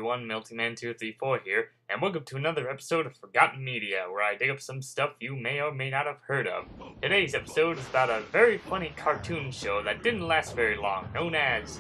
everyone, Meltyman234 here, and welcome to another episode of Forgotten Media, where I dig up some stuff you may or may not have heard of. Today's episode is about a very funny cartoon show that didn't last very long, known as...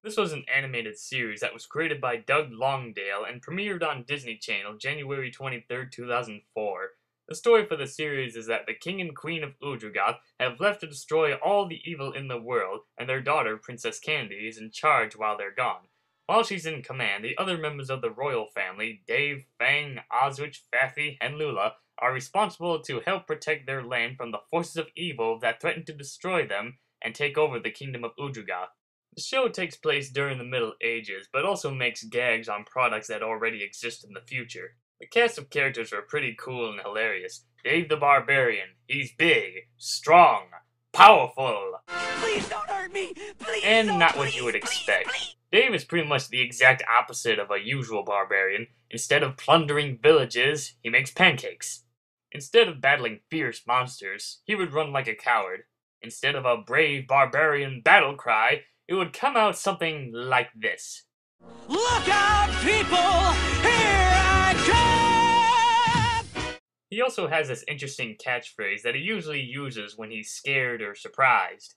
This was an animated series that was created by Doug Longdale and premiered on Disney Channel January 23rd, 2004. The story for the series is that the King and Queen of Udryogoth have left to destroy all the evil in the world, and their daughter, Princess Candy, is in charge while they're gone. While she's in command, the other members of the royal family, Dave, Fang, Oswich, Faffy, and Lula, are responsible to help protect their land from the forces of evil that threaten to destroy them and take over the kingdom of Udryogoth. The show takes place during the Middle Ages, but also makes gags on products that already exist in the future. The cast of characters are pretty cool and hilarious. Dave the Barbarian, he's big, strong, powerful, Please don't hurt me! Please and don't, not what please, you would please, expect. please. Dave is pretty much the exact opposite of a usual barbarian. Instead of plundering villages, he makes pancakes. Instead of battling fierce monsters, he would run like a coward. Instead of a brave barbarian battle cry, it would come out something like this. Look out, people! Here I come! He also has this interesting catchphrase that he usually uses when he's scared or surprised.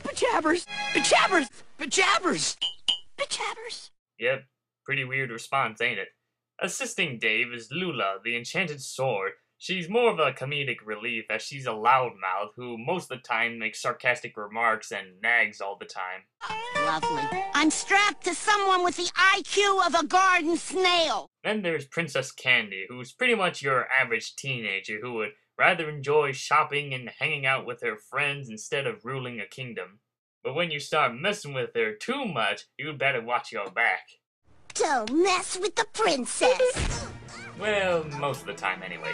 Pajabbers! Pajabbers! Pajabbers! Pajabbers! Yep, pretty weird response, ain't it? Assisting Dave is Lula, the enchanted sword. She's more of a comedic relief as she's a loudmouth who most of the time makes sarcastic remarks and nags all the time. Lovely. I'm strapped to someone with the IQ of a garden snail. Then there's Princess Candy, who's pretty much your average teenager who would rather enjoy shopping and hanging out with her friends instead of ruling a kingdom. But when you start messing with her too much, you better watch your back. Don't mess with the princess. Well, most of the time anyway.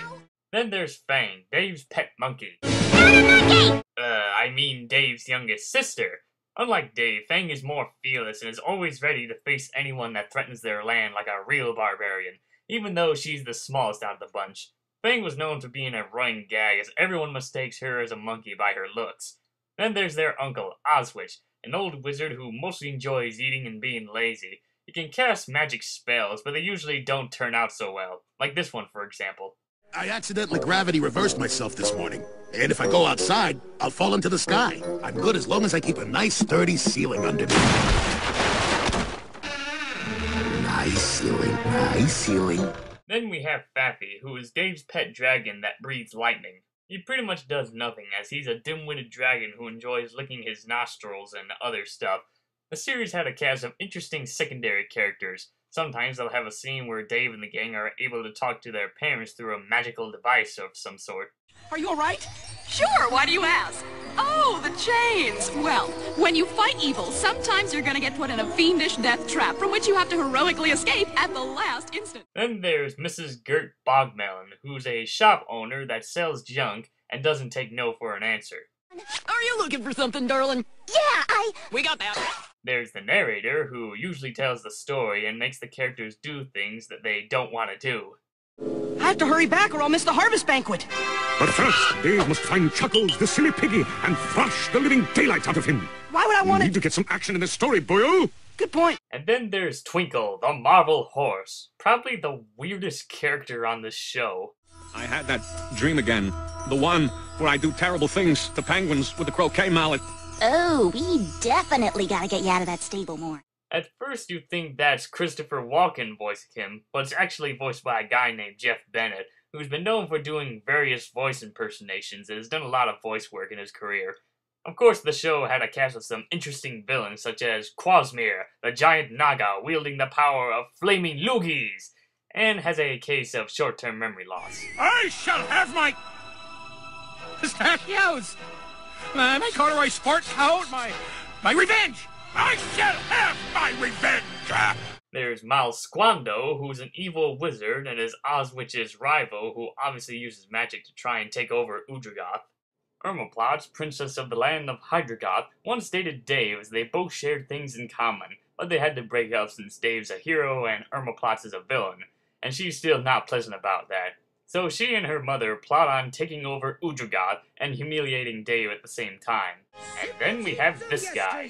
Then there's Fang, Dave's pet monkey. I mean Dave's youngest sister. Unlike Dave, Fang is more fearless and is always ready to face anyone that threatens their land like a real barbarian, even though she's the smallest out of the bunch. Fang was known for being a running gag as everyone mistakes her as a monkey by her looks. Then there's their uncle, Oswich, an old wizard who mostly enjoys eating and being lazy. He can cast magic spells, but they usually don't turn out so well, like this one for example. I accidentally gravity reversed myself this morning. And if I go outside, I'll fall into the sky. I'm good as long as I keep a nice sturdy ceiling under me. Nice ceiling, nice ceiling. Then we have Faffy, who is Dave's pet dragon that breathes lightning. He pretty much does nothing, as he's a dim-witted dragon who enjoys licking his nostrils and other stuff. The series had a cast of interesting secondary characters. Sometimes they'll have a scene where Dave and the gang are able to talk to their parents through a magical device of some sort. Are you alright? Sure, why do you ask? Oh, the chains! Well, when you fight evil, sometimes you're gonna get put in a fiendish death trap from which you have to heroically escape at the last instant. Then there's Mrs. Gert Bogmelon, who's a shop owner that sells junk and doesn't take no for an answer. Are you looking for something, darling? Yeah, We got that. There's the narrator, who usually tells the story and makes the characters do things that they don't want to do. I have to hurry back or I'll miss the harvest banquet. But first, Dave must find Chuckles, the silly piggy, and thrash the living daylights out of him. Why would I want Need it? to get some action in this story, boyo. Good point. And then there's Twinkle, the Marvel Horse, probably the weirdest character on the show. I had that dream again. The one where I do terrible things to penguins with a croquet mallet. Oh, we definitely gotta get you out of that stable more. At first you think that's Christopher Walken voicing him, but it's actually voiced by a guy named Jeff Bennett, who's been known for doing various voice impersonations and has done a lot of voice work in his career. Of course, the show had a cast of some interesting villains, such as Quasmir, the giant Naga wielding the power of flaming loogies, and has a case of short-term memory loss. I shall have my pistachios, my corduroy sport coat, my revenge. I shall have my revenge. There's Mal Squando, who's an evil wizard and is Oswich's rival, who obviously uses magic to try and take over Udryogoth. Irmaplats, princess of the land of Hydrogoth, once dated Dave as they both shared things in common, but they had to break up since Dave's a hero and Irmaplats is a villain, and she's still not pleasant about that. So she and her mother plot on taking over Udryogoth and humiliating Dave at the same time. And then we have this guy.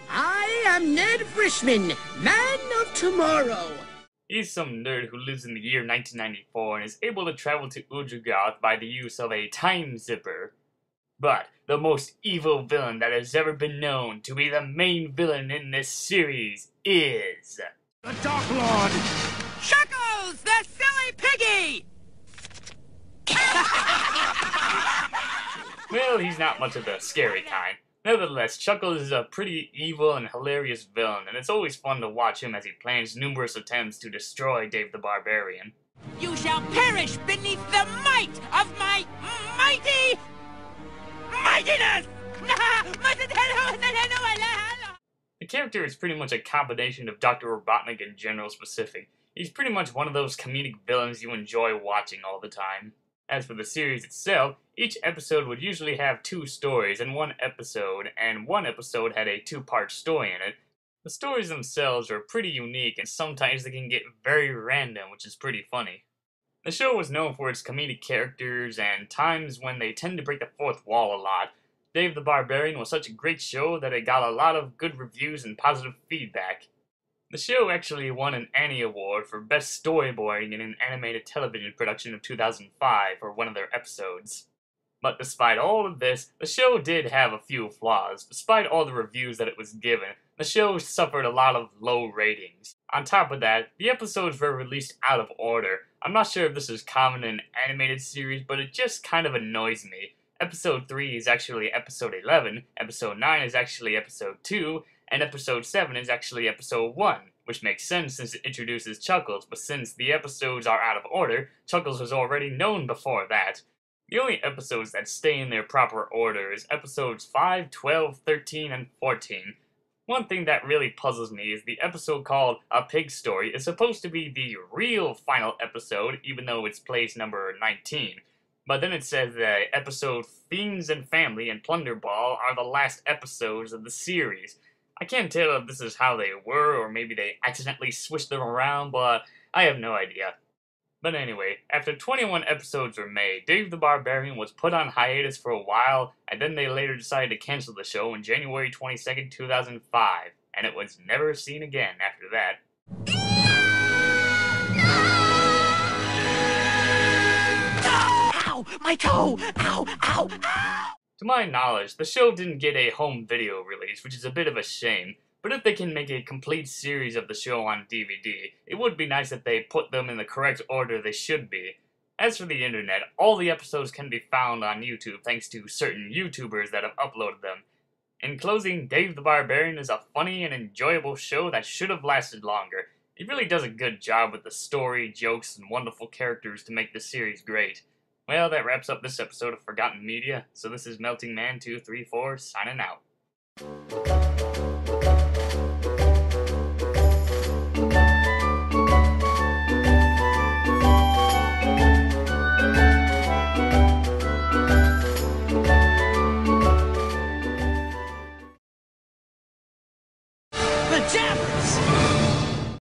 I am Ned Frischman, man of tomorrow. He's some nerd who lives in the year 1994 and is able to travel to Ujugoth by the use of a time zipper. But the most evil villain that has ever been known to be the main villain in this series is... The Dark Lord! Chuckles, the silly piggy! Well, he's not much of the scary kind. Nevertheless, Chuckles is a pretty evil and hilarious villain, and it's always fun to watch him as he plans numerous attempts to destroy Dave the Barbarian. You shall perish beneath the might of my mighty mightiness! The character is pretty much a combination of Dr. Robotnik and General Specific. He's pretty much one of those comedic villains you enjoy watching all the time. As for the series itself, each episode would usually have 2 stories in one episode, and one episode had a 2-part story in it. The stories themselves are pretty unique, and sometimes they can get very random, which is pretty funny. The show was known for its comedic characters and times when they tend to break the fourth wall a lot. Dave the Barbarian was such a great show that it got a lot of good reviews and positive feedback. The show actually won an Annie Award for Best Storyboarding in an Animated Television Production of 2005 for one of their episodes. But despite all of this, the show did have a few flaws. Despite all the reviews that it was given, the show suffered a lot of low ratings. On top of that, the episodes were released out of order. I'm not sure if this is common in animated series, but it just kind of annoys me. Episode 3 is actually Episode 11, Episode 9 is actually Episode 2, and Episode 7 is actually Episode 1, which makes sense since it introduces Chuckles, but since the episodes are out of order, Chuckles was already known before that. The only episodes that stay in their proper order is Episodes 5, 12, 13, and 14. One thing that really puzzles me is the episode called A Pig Story is supposed to be the real final episode, even though it's place number 19. But then it says that episode Fiends and Family and Plunderball are the last episodes of the series. I can't tell if this is how they were, or maybe they accidentally switched them around, but I have no idea. But anyway, after 21 episodes were made, Dave the Barbarian was put on hiatus for a while, and then they later decided to cancel the show on January 22nd, 2005, and it was never seen again after that. Ow! My toe! Ow! Ow! Ow! To my knowledge, the show didn't get a home video release, which is a bit of a shame, but if they can make a complete series of the show on DVD, it would be nice if they put them in the correct order they should be. As for the internet, all the episodes can be found on YouTube thanks to certain YouTubers that have uploaded them. In closing, Dave the Barbarian is a funny and enjoyable show that should have lasted longer. It really does a good job with the story, jokes, and wonderful characters to make the series great. Well, that wraps up this episode of Forgotten Media, so this is Melting Man 234 signing out. Pajamas!